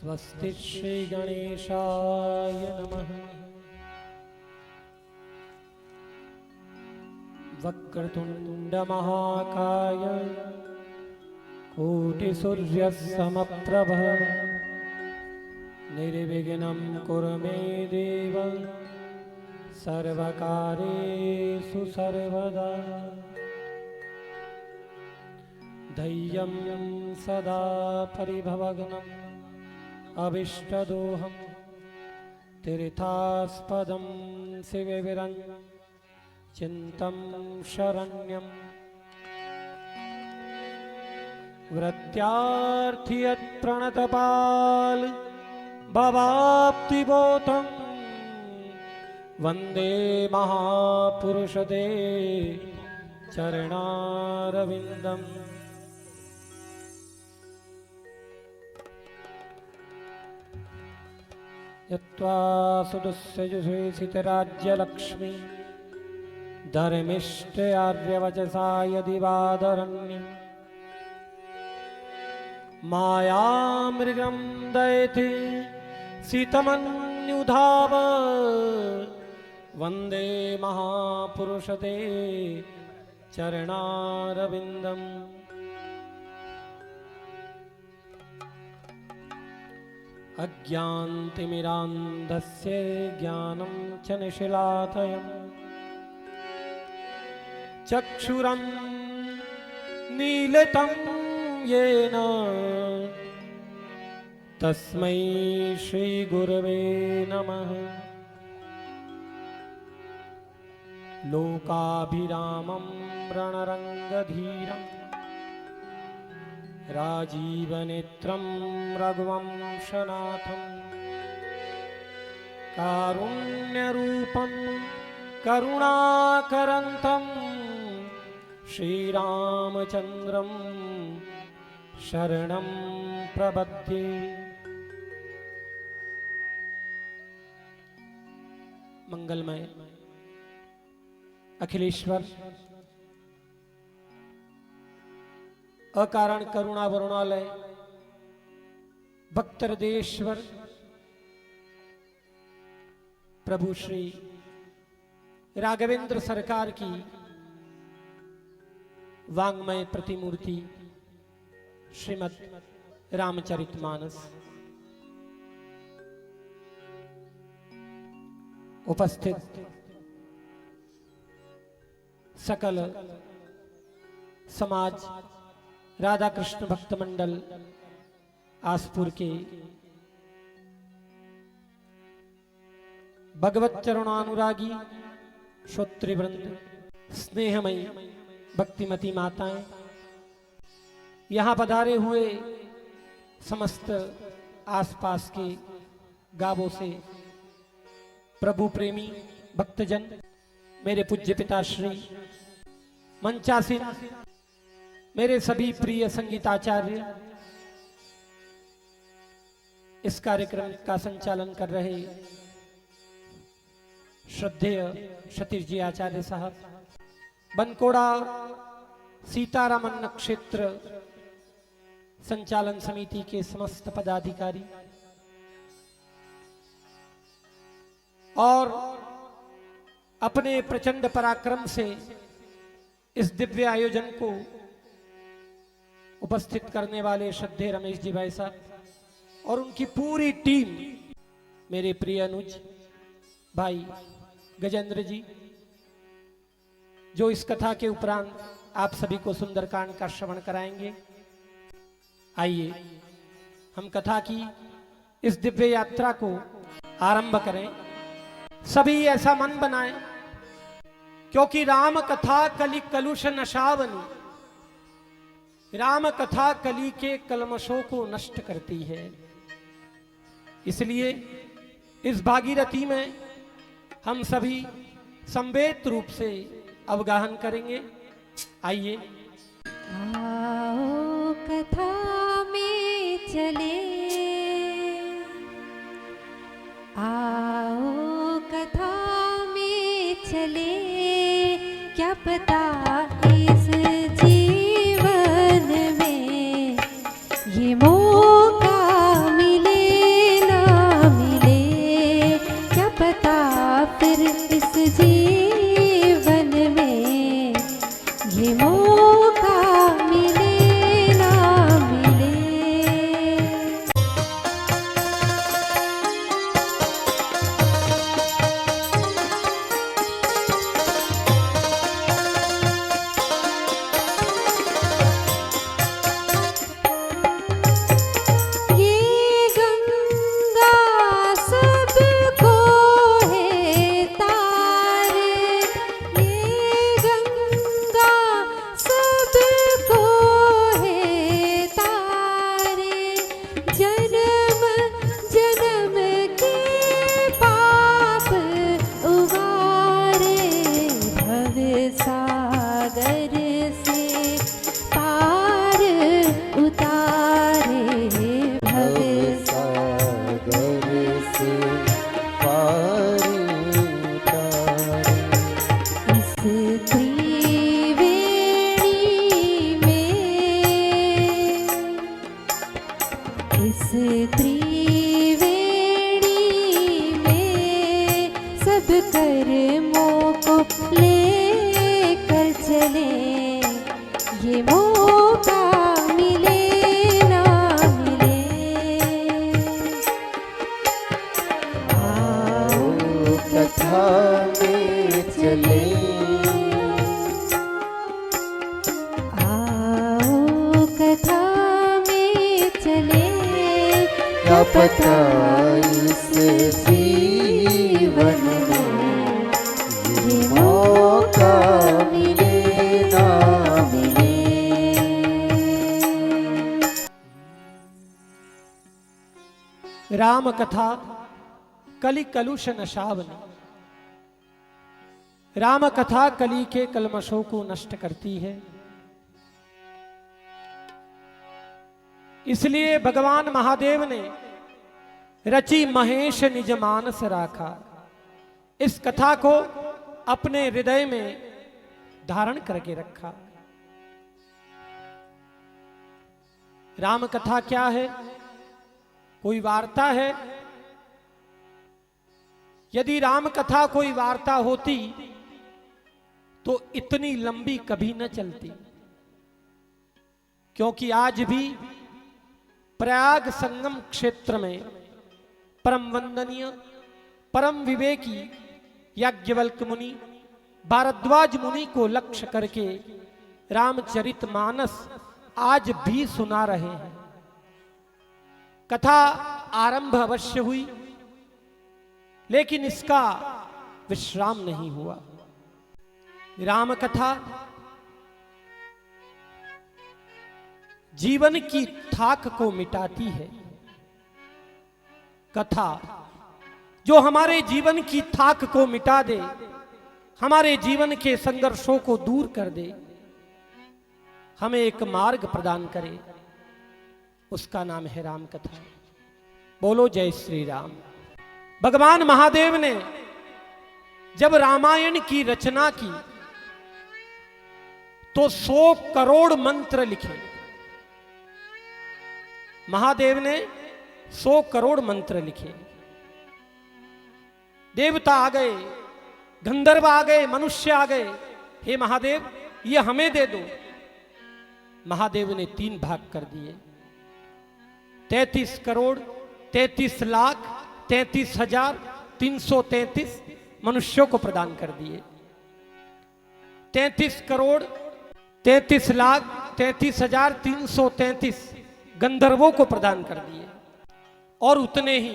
स्वस्ति श्री गणेशाय नमः। वक्रतुंड महाकाय कोटिसूर्यसमप्रभ निर्विघ्नं कुरु मे देव सर्वकार्येषु सर्वदा। धैर्यं सदा परिभवग्नम् अभीष्टदोहं तीर्थास्पदं शिवविरं चिन्तं शरण्यं। वृत्यार्थी यत्प्रणतपाल भवाप्तिबोधं वन्दे महापुरुषते चरणारविन्दम्। यत्त्वा सुदुस्सजुषेसितराज्यलक्ष्मी धर्मिष्ठयार्यवचसा यदि वादरण्य मायामृगं दयति सीतमन्युधाव वन्दे महापुरुषते चरणारविन्दम्। अज्ञानतिमिरान्धस्य ज्ञानं च निशिलातयम् चक्षुरन्मीलितं येन तस्मै श्रीगुरवे नमः। लोकाभिरामं रणरङ्गधीरम् राजीवनेत्रं रघुवंशनाथं कारुण्यरूपं करुणाकरन्तं श्रीरामचन्द्रं शरणं प्रपद्ये। मंगलमय अखिलेश्वर अकारण करुणा वरुणालय भक्त हृदयेश्वर प्रभु श्री राघवेंद्र सरकार की वांग्मय प्रतिमूर्ति श्रीमद् रामचरितमानस उपस्थित सकल समाज राधा कृष्ण भक्त मंडल आसपुर के भगवत चरणानुरागी श्रोतृवृंद, स्नेहमयी भक्तिमती माताएं, यहाँ पधारे हुए समस्त आसपास के गांवों से प्रभु प्रेमी भक्तजन, मेरे पूज्य पिताश्री मंचासीन, मेरे सभी प्रिय संगीताचार्य, इस कार्यक्रम का संचालन कर रहे श्रद्धेय सतीश जी आचार्य साहब, बनकोड़ा सीतारामन क्षेत्र संचालन समिति के समस्त पदाधिकारी और अपने प्रचंड पराक्रम से इस दिव्य आयोजन को उपस्थित करने वाले श्रद्धेय रमेश जी भाई साहब और उनकी पूरी टीम, मेरे प्रिय अनुज भाई गजेंद्र जी, जो इस कथा के उपरांत आप सभी को सुंदरकांड का श्रवण कराएंगे। आइए हम कथा की इस दिव्य यात्रा को आरंभ करें। सभी ऐसा मन बनाएं, क्योंकि राम कथा कलि कलुष नशावनी, राम कथा कली के कलमशों को नष्ट करती है। इसलिए इस भागीरथी में हम सभी संवेद रूप से अवगाहन करेंगे। आइए आओ कथा में चले, आओ कथा में चले, क्या पता इस जीवन में ये मौका मिले। इस त्रिवेणी में सब कर्मों को लेकर चले, ये मौका मिले ना मिले। आओ कथा में चले, आओ कथा में चले, क्या पता इस जीवन में ये मौका मिले ना मिले। राम कथा कलि कलुष नशावनी। राम कथा कली के कलमशों को नष्ट करती है। इसलिए भगवान महादेव ने रची महेश निज मानस राखा। इस कथा को अपने हृदय में धारण करके रखा। राम कथा क्या है? कोई वार्ता है? यदि राम कथा कोई वार्ता होती तो इतनी लंबी कभी न चलती, क्योंकि आज भी प्रयाग संगम क्षेत्र में परम वंदनीय, परम विवेकी याज्ञवल्क्य मुनि, भारद्वाज मुनि को लक्ष्य करके रामचरितमानस आज भी सुना रहे हैं। कथा आरंभ अवश्य हुई, लेकिन इसका विश्राम नहीं हुआ। राम कथा जीवन की थाक को मिटाती है। कथा जो हमारे जीवन की थाक को मिटा दे, हमारे जीवन के संघर्षों को दूर कर दे, हमें एक मार्ग प्रदान करे, उसका नाम है राम कथा। बोलो जय श्री राम। भगवान महादेव ने जब रामायण की रचना की तो 100 करोड़ मंत्र लिखे। महादेव ने 100 करोड़ मंत्र लिखे। देवता आ गए, गंधर्व आ गए, मनुष्य आ गए, हे महादेव ये हमें दे दो। महादेव ने 3 भाग कर दिए। 33 करोड़ 33 लाख 33,333 मनुष्यों को प्रदान कर दिए। 33 करोड़ 33 लाख 33,333 गंधर्वों को प्रदान कर दिए और उतने ही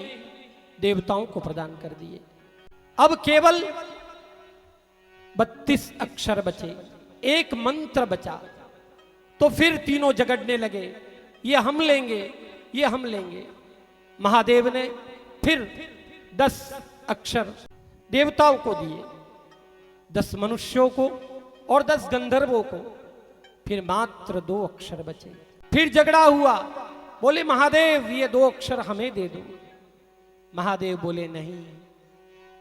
देवताओं को प्रदान कर दिए। अब केवल 32 अक्षर बचे, एक मंत्र बचा। तो फिर तीनों झगड़ने लगे, ये हम लेंगे, ये हम लेंगे। महादेव ने फिर 10 अक्षर देवताओं को दिए, 10 मनुष्यों को और 10 गंधर्वों को। फिर मात्र 2 अक्षर बचे। फिर झगड़ा हुआ, बोले महादेव ये 2 अक्षर हमें दे दो। महादेव बोले नहीं,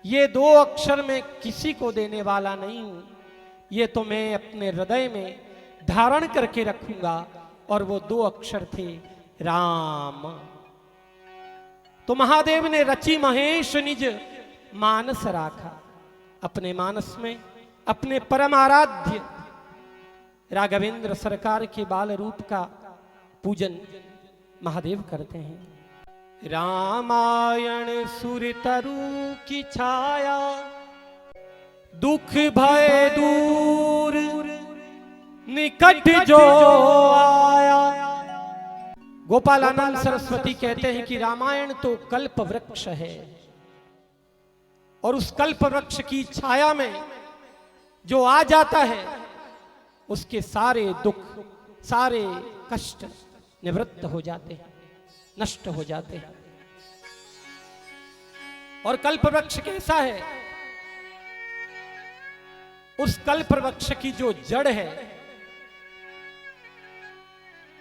ये 2 अक्षर मैं किसी को देने वाला नहीं हूं, ये तो मैं अपने हृदय में धारण करके रखूंगा। और वो 2 अक्षर थे राम। तो महादेव ने रची महेश निज मानस राखा। अपने मानस में अपने परम आराध्य राघवेंद्र सरकार के बाल रूप का पूजन महादेव करते हैं। रामायण सुर तरु की छाया, दुख भय दूर निकट जो आया। गोपालानंद सरस्वती कहते हैं कि रामायण तो कल्प वृक्ष है, और उस कल्प वृक्ष की छाया में जो आ जाता है उसके सारे दुख, सारे कष्ट निवृत्त हो जाते हैं, नष्ट हो जाते हैं। और कल्प वृक्ष कैसा है? उस कल्प वृक्ष की जो जड़ है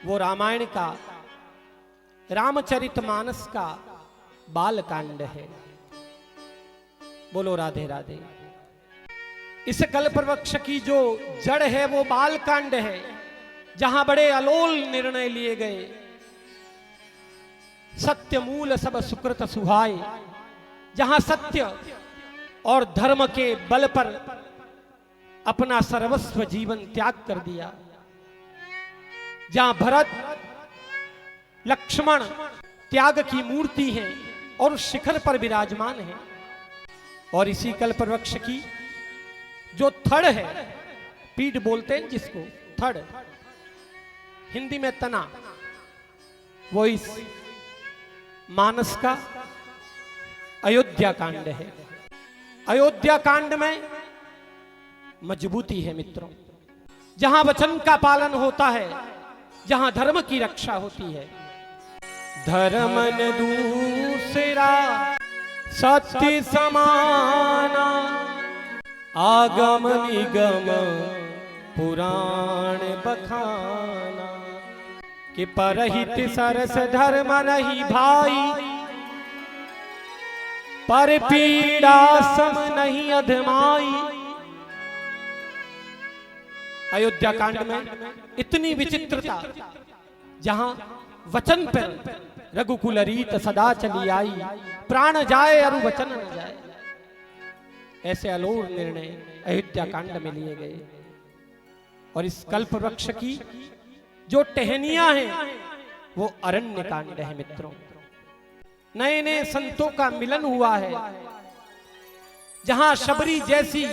वो रामायण का, रामचरितमानस का बालकांड है। बोलो राधे राधे। इस कल्प वृक्ष की जो जड़ है वो बालकांड है, जहां बड़े अलोल निर्णय लिए गए। सत्य मूल सब सुकृत सुहाय, जहां सत्य और धर्म के बल पर अपना सर्वस्व जीवन त्याग कर दिया, जहां भरत लक्ष्मण त्याग की मूर्ति हैं और शिखर पर विराजमान हैं, और इसी कल्प वृक्ष की जो थड़ है, पीठ बोलते हैं जिसको, थड़ हिंदी में तना, वो इस मानस का अयोध्या कांड है। अयोध्या कांड में मजबूती है मित्रों, जहां वचन का पालन होता है, जहां धर्म की रक्षा होती है। धर्म न दूसरा सत्य समाना, आगम निगम पुराण बखाना, कि परहित सरस धर्म नहीं भाई, पर पीड़ा सम नहीं अधमाई। अयोध्या कांड में इतनी विचित्रता, जहां वचन पर रघुकुल रीत सदा चली आई, प्राण जाए अरु वचन न जाए, ऐसे अलोड़ निर्णय अयोध्या कांड में लिए गए। और इस कल्प वृक्ष की जो टहनियां हैं वो अरण्य कांड है मित्रों। नए नए संतों का मिलन हुआ है, जहां शबरी जैसी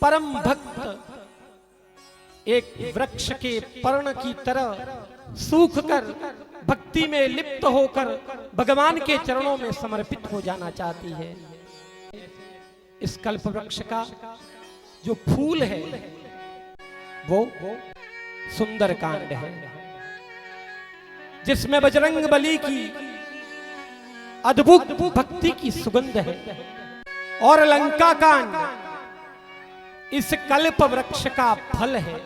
परम भक्त एक वृक्ष के पर्ण की तरह सूख कर भक्ति में लिप्त होकर भगवान के चरणों में समर्पित हो जाना चाहती है। इस कल्प वृक्ष का जो फूल है वो सुंदर कांड है, जिसमें बजरंग बली की अद्भुत भक्ति की सुगंध है। और लंका कांड इस कल्प वृक्ष का फल है।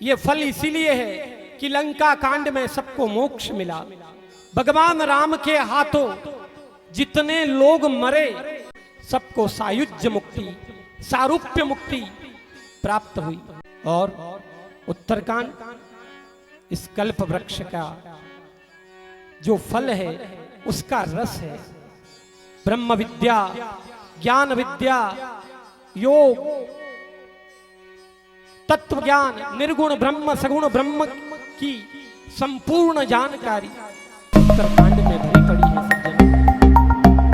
यह फल इसीलिए है कि लंका कांड में सबको मोक्ष मिला। भगवान राम के हाथों जितने लोग मरे, सबको सायुज्य मुक्ति, सारूप्य मुक्ति प्राप्त हुई। और उत्तरकांड इस कल्प वृक्ष का जो फल है उसका रस है। ब्रह्म विद्या, ज्ञान विद्या, योग, तत्व ज्ञान, निर्गुण ब्रह्म, सगुण ब्रह्म की संपूर्ण जानकारी उत्तरकांड में भरी पड़ी है सज्जनों।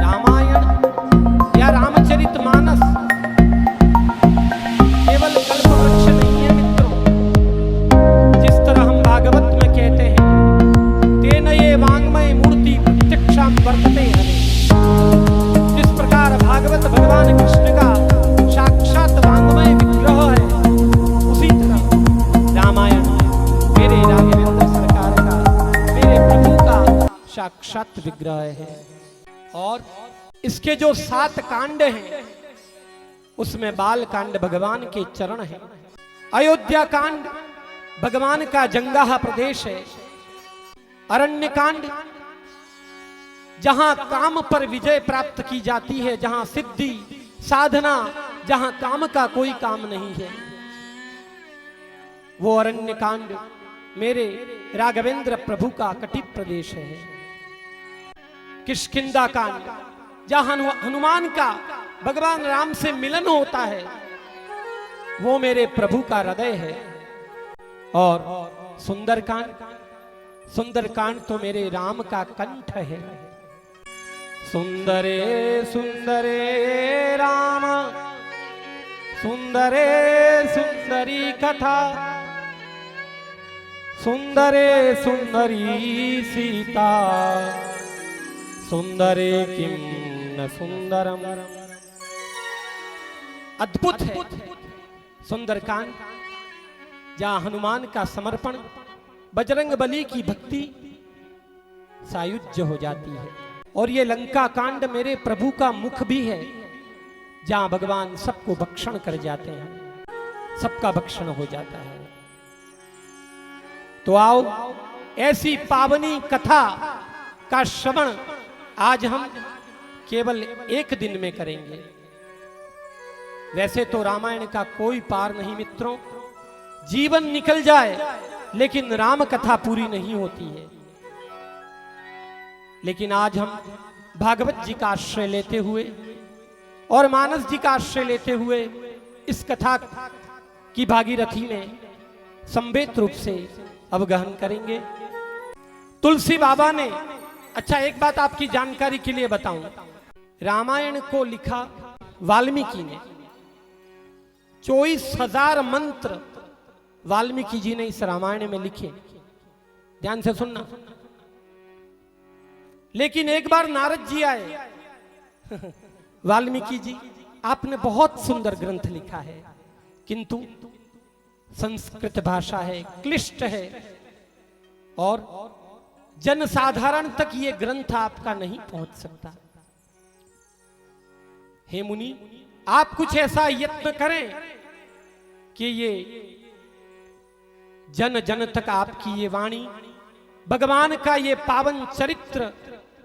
रामायण या रामचरितमानस केवल कल्प वृक्ष नहीं है मित्रों। जिस तरह हम भागवत में कहते हैं, तेन ये वांग्मय मूर्ति प्रत्यक्षां वर्तते हरे, जिस प्रकार भागवत भगवान कृष्ण का साक्षात वांग्मय विग्रह है, उसी तरह रामायण मेरे राघवेंद्र सरकार का, मेरे प्रभु का साक्षात विग्रह है। और इसके जो 7 कांड हैं उसमें बाल कांड भगवान के चरण हैं। अयोध्या कांड भगवान का जंगाहा प्रदेश है। अरण्य कांड जहां काम पर विजय प्राप्त की जाती है, जहां सिद्धि साधना, जहां काम का कोई काम नहीं है, वो अरण्य कांड मेरे राघवेंद्र प्रभु का कटि प्रदेश है। किष्किंधा कांड जहां हनुमान का भगवान राम से मिलन होता है, वो मेरे प्रभु का हृदय है। और सुंदरकांड, सुंदरकांड तो मेरे राम का कंठ है। सुंदरे सुंदरे राम, सुंदरे सुंदरी कथा, सुंदरे सुंदरी सीता, सुंदरे किम न सुंदरम। अद्भुत है सुंदरकांड, जहां हनुमान का समर्पण, बजरंग बली की भक्ति सायुज्य हो जाती है। और ये लंका कांड मेरे प्रभु का मुख भी है, जहां भगवान सबको भक्षण कर जाते हैं, सबका भक्षण हो जाता है। तो आओ ऐसी पावनी कथा का श्रवण आज हम केवल एक दिन में करेंगे। वैसे तो रामायण का कोई पार नहीं मित्रों, जीवन निकल जाए लेकिन राम कथा पूरी नहीं होती है। लेकिन आज हम भागवत जी का आश्रय लेते हुए और मानस जी का आश्रय लेते हुए इस कथा की भागीरथी में संवेद रूप से अवगहन करेंगे। तुलसी बाबा ने, अच्छा एक बात आपकी जानकारी के लिए बताऊं, रामायण को लिखा वाल्मीकि ने, 24,000 मंत्र वाल्मीकि जी ने इस रामायण में लिखे। ध्यान से सुनना। लेकिन एक बार नारद जी आए, वाल्मीकि जी आपने बहुत सुंदर ग्रंथ लिखा है, किंतु संस्कृत भाषा है, क्लिष्ट है और जनसाधारण तक ये ग्रंथ आपका नहीं पहुंच सकता। हे मुनि, आप कुछ ऐसा यत्न करें कि ये जन जन तक आपकी ये वाणी, भगवान का ये पावन चरित्र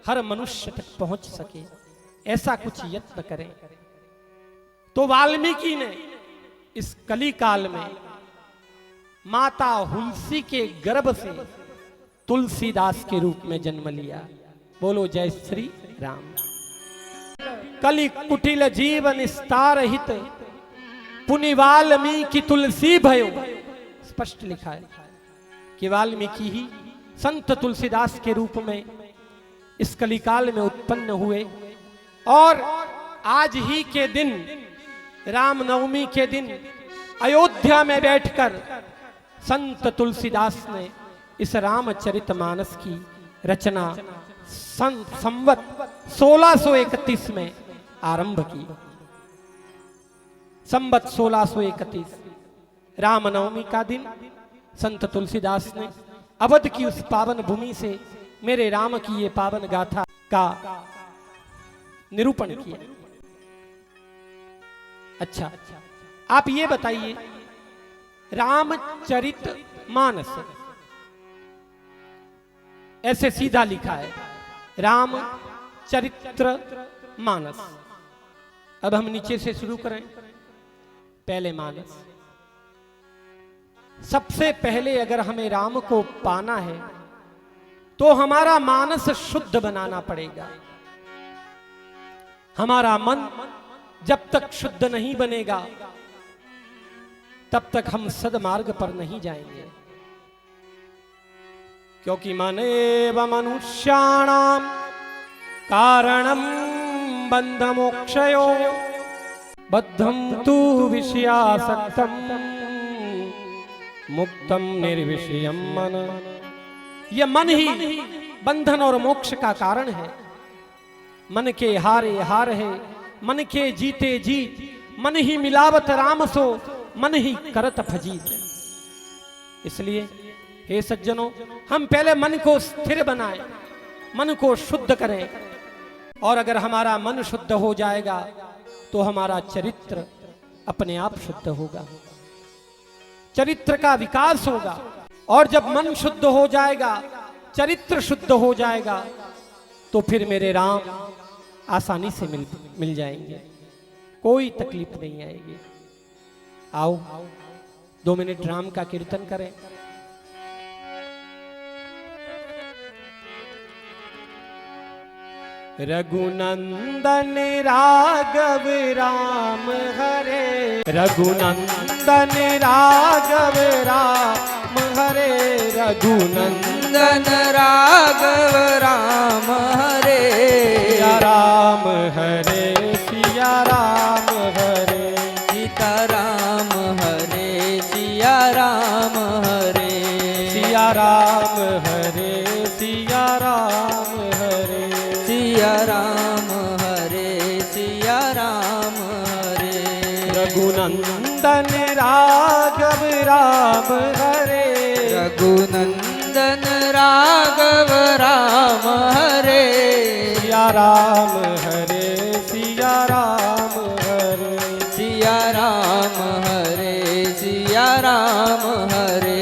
हर मनुष्य तक पहुंच सके, ऐसा कुछ यत्न करें। तो वाल्मीकि ने इस कली काल में माता हुलसी के गर्भ से तुलसीदास के रूप में जन्म लिया। बोलो जय श्री राम। कलि कुटिल जीवन निस्तार हित, पुनि वाल्मीकि तुलसी भयो। स्पष्ट लिखा है कि वाल्मीकि ही संत तुलसीदास के रूप में इस कलिकाल में उत्पन्न हुए। और आज ही के दिन, रामनवमी के दिन, अयोध्या में बैठकर संत तुलसीदास ने इस रामचरितमानस की रचना संवत 1631 में आरंभ की। संवत 1631 रामनवमी का दिन संत तुलसीदास ने अवध की उस पावन भूमि से मेरे राम की ये पावन गाथा का निरूपण किया। अच्छा, आप ये बताइए, रामचरितमानस ऐसे सीधा लिखा है, रामचरित्र मानस। अब हम नीचे से शुरू करें। पहले मानस। सबसे पहले अगर हमें राम को पाना है तो हमारा मानस शुद्ध बनाना पड़ेगा। हमारा मन जब तक शुद्ध नहीं बनेगा तब तक हम सदमार्ग पर नहीं जाएंगे। क्योंकि मनेव मनुष्याणाम कारणम बंध मोक्षयो, बद्धम तु विषयासक्तम मुक्तम निर्विषयम मन। यह मन ही बंधन और मोक्ष का कारण है। मन के हारे हार है, मन के जीते जीत, मन ही मिलावत राम सो, मन ही करत फजीत। इसलिए हे सज्जनों, हम पहले मन को स्थिर बनाएं, मन को शुद्ध करें। और अगर हमारा मन शुद्ध हो जाएगा तो हमारा चरित्र अपने आप शुद्ध होगा, चरित्र का विकास होगा। और जब मन शुद्ध हो जाएगा, चरित्र शुद्ध हो जाएगा, तो फिर मेरे राम आसानी से मिल जाएंगे, कोई तकलीफ नहीं आएगी। आओ 2 मिनट राम का कीर्तन करें। रघुनंदन राघव राम हरे, रघुनंदन राघव राम हरे, रघुनंदन राघव राम हरे, सिया राम हरे, सिया राम हरे, सीता राम हरे, सिया राम हरे, सिया राम हरे, सिया राम हरे, सिया राम हरे, सिया राम हरे, रघुनंदन राघव राम हरे, रघुनंदन राघव राम हरे, सिया राम हरे, सिया राम हरे, सिया राम हरे, सिया राम हरे।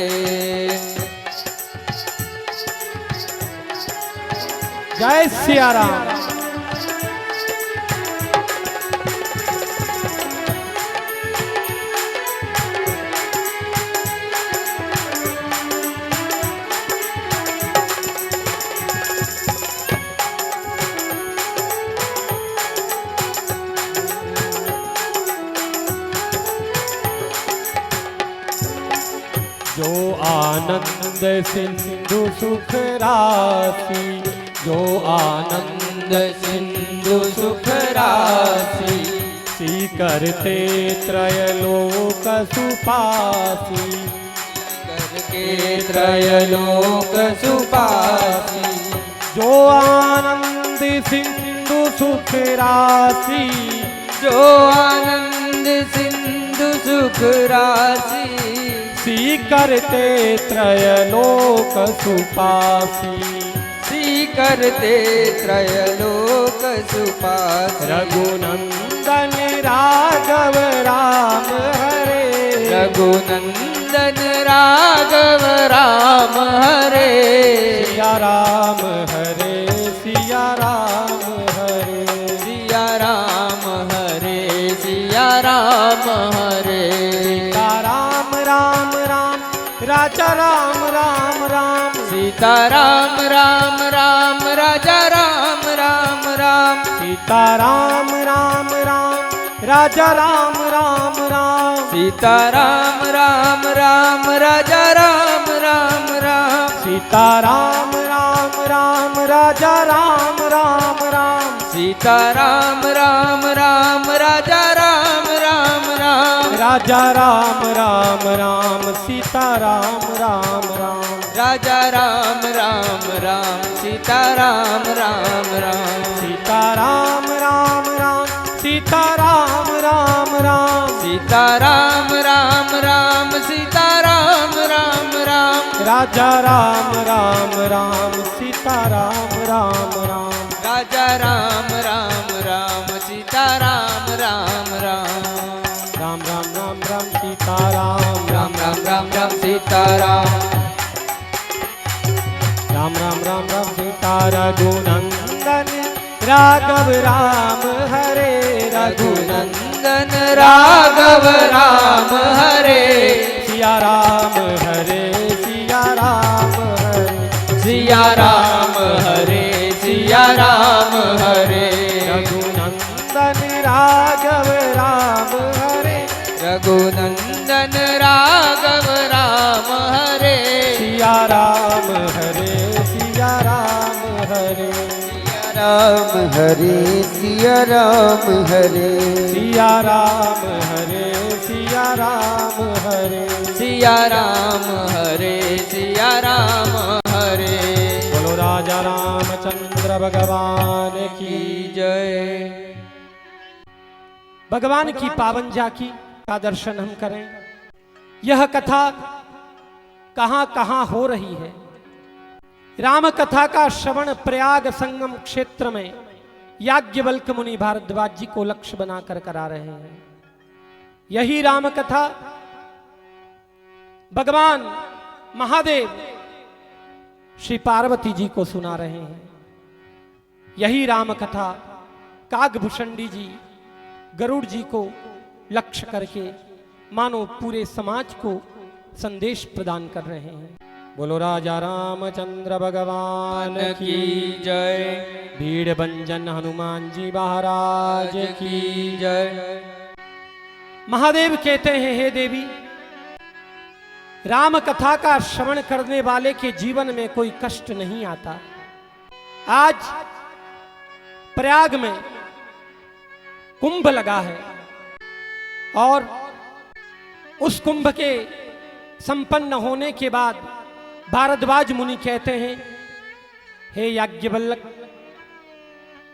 जय सिया राम। आनंद सिंधु सुख राशि, जो आनंद सिंधु सुख राशि, सी करते त्रयलोक सुपासी, करके त्रयलोक सुपासी, जो आनंद सिंधु सुख राशि, जो आनंद सिंधु सुख राशि, सी करते त्रयलोक सुपासी, सी करते त्रयलोक सुपासी, रघुनंदन राघव राम हरे, रघुनंदन राघव राम हरे, सिया राम हरे, सिया राम हरे, सिया राम हरे, सिया राम हरे, सीता राम राम राम, राजा राम राम राम, सीता राम राम राम, राजा राम राम राम, सीता राम राम राम, राजा राम राम राम, सीता राम राम राम, राजा राम राम राम, सीता राम राम राम, राजा राम राम राम, सीता राम राम राम, राजा राम राम राम, राजा राम राम राम, सीता राम राम राम, राजा राम राम राम, सीता राम राम राम, सीता राम राम राम, सीता राम राम राम, सीता राम राम राम, सीता राम राम राम, राजा राम राम राम, सीता राम राम राम, राजा राम राम राम, सीता राम राम राम, राम राम राम राम, सीता राम राम राम राम राम, सीता राम, राम राम राम राम, सीता रघुनंदन राघव राम हरे, रघुनंदन रघुनंदन राघव राम हरे, सिया राम हरे, सिया राम हरे, सिया राम हरे, सिया राम हरे, रघुनंदन राघव राम हरे, रघुनंदन राघव राम हरे, सिया राम हरे, सिया राम हरे, राम हरे सिया राम हरे, सिया राम हरे, सिया राम हरे, सिया राम हरे, सिया राम हरे, बोलो राजा रामचंद्र भगवान की जय। भगवान की पावन झांकी का दर्शन हम करें। यह कथा कहां कहां हो रही है। राम कथा का श्रवण प्रयाग संगम क्षेत्र में याज्ञवल्क्य मुनि भारद्वाज जी को लक्ष्य बनाकर करा रहे हैं। यही राम कथा भगवान महादेव श्री पार्वती जी को सुना रहे हैं। यही राम कथा कागभूषणी जी गरुड़ जी को लक्ष्य करके मानो पूरे समाज को संदेश प्रदान कर रहे हैं। बोलो राजा रामचंद्र भगवान की जय। भीड़ भंजन हनुमान जी महाराज की जय। महादेव कहते हैं, हे देवी, राम कथा का श्रवण करने वाले के जीवन में कोई कष्ट नहीं आता। आज प्रयाग में कुंभ लगा है और उस कुंभ के संपन्न होने के बाद भारद्वाज मुनि कहते हैं, हे याज्ञवल्क,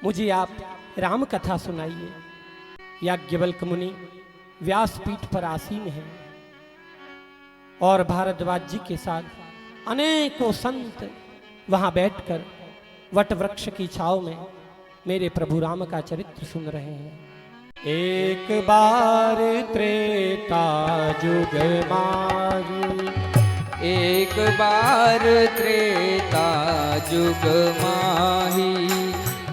मुझे आप राम कथा सुनाइए। याज्ञवल्क मुनि व्यासपीठ पर आसीन हैं और भारद्वाज जी के साथ अनेकों संत वहां बैठकर वट वृक्ष की छाव में मेरे प्रभु राम का चरित्र सुन रहे हैं। एक बार त्रेता जुग माही, एक बार त्रेता जुग माही,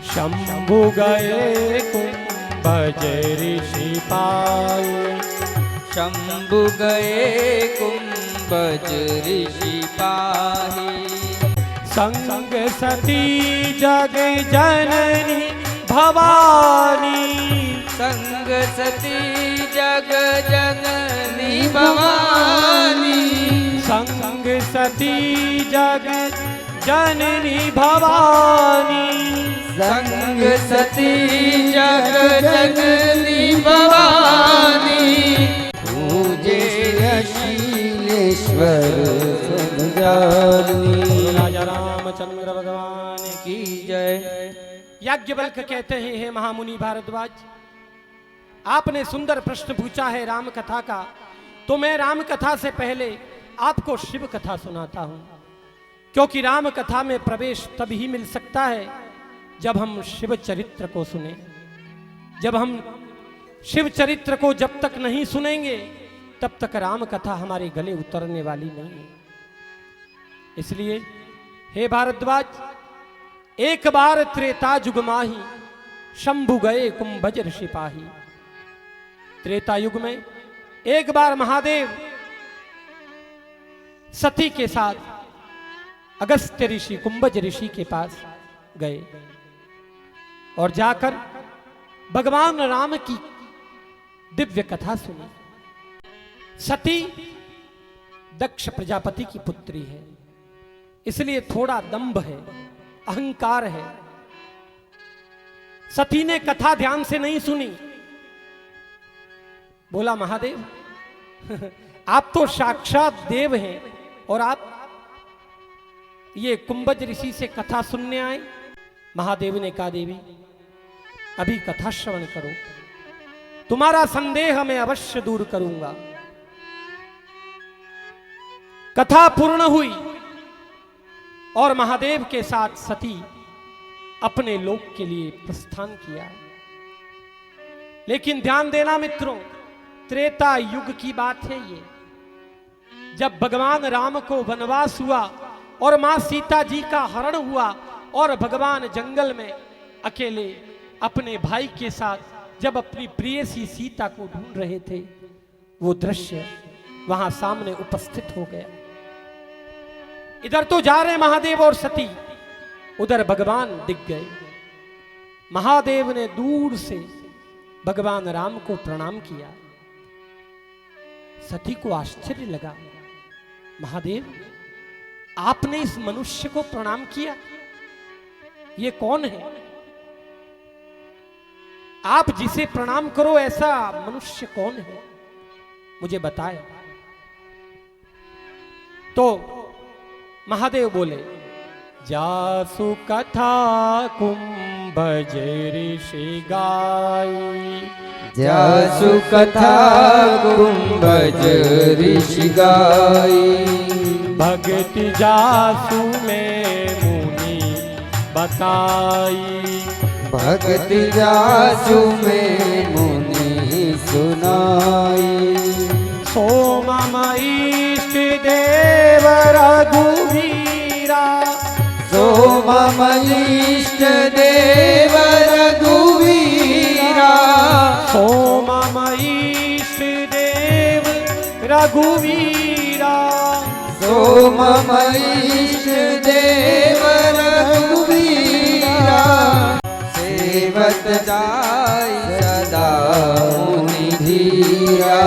शंभु गए कुंभज ऋषि पाए, शंभु गए कुंभज ऋषि पाही, संग सती जग जननी भवानी, संग सती जग जननी भवानी, संग सती जग जननी भवानी, संग सती जग जननी भवानी, पूजे अशीलेश्वर समझानी। राजा रामचंद्र भगवान की जय। याज्ञवल्क्य कहते हैं, हे महामुनि भारद्वाज, आपने सुंदर प्रश्न पूछा है राम कथा का, तो मैं राम कथा से पहले आपको शिव कथा सुनाता हूं, क्योंकि राम कथा में प्रवेश तभी मिल सकता है जब हम शिव चरित्र को सुने। जब हम शिव चरित्र को जब तक नहीं सुनेंगे तब तक राम कथा हमारे गले उतरने वाली नहीं है। इसलिए हे भारद्वाज, एक बार त्रेता युग माही, शंभु गए कुंभज ऋषि पाही। त्रेता युग में एक बार महादेव सती के साथ अगस्त्य ऋषि कुंभज ऋषि के पास गए और जाकर भगवान राम की दिव्य कथा सुनी। सती दक्ष प्रजापति की पुत्री है, इसलिए थोड़ा दंभ है, अहंकार है। सती ने कथा ध्यान से नहीं सुनी। बोला, महादेव आप तो साक्षात देव हैं और आप ये कुंभज ऋषि से कथा सुनने आए। महादेव ने कहा, देवी अभी कथा श्रवण करो, तुम्हारा संदेह मैं अवश्य दूर करूंगा। कथा पूर्ण हुई और महादेव के साथ सती अपने लोक के लिए प्रस्थान किया। लेकिन ध्यान देना मित्रों, त्रेता युग की बात है ये, जब भगवान राम को वनवास हुआ और मां सीता जी का हरण हुआ और भगवान जंगल में अकेले अपने भाई के साथ जब अपनी प्रियसी सीता को ढूंढ रहे थे, वो दृश्य वहां सामने उपस्थित हो गया। इधर तो जा रहे महादेव और सती, उधर भगवान दिख गए। महादेव ने दूर से भगवान राम को प्रणाम किया। सती को आश्चर्य लगा, महादेव आपने इस मनुष्य को प्रणाम किया, ये कौन है? आप जिसे प्रणाम करो ऐसा मनुष्य कौन है, मुझे बताए। तो महादेव बोले, जासु कथा कुंभज ऋषि गाई, जासु कथा कुंभज ऋषि गाई, भक्ति जासु में मुनि बताई, भक्ति जासु में मुनि सुनाई। सो मम इष्ट देव रघुवीरा, सो मम इष्ट देव रघुवीरा, सो मम इष्ट देव रघुवीरा, सो मम इष्ट देव रघुवीरा, सेवत जाय सदा मुनि धीरा।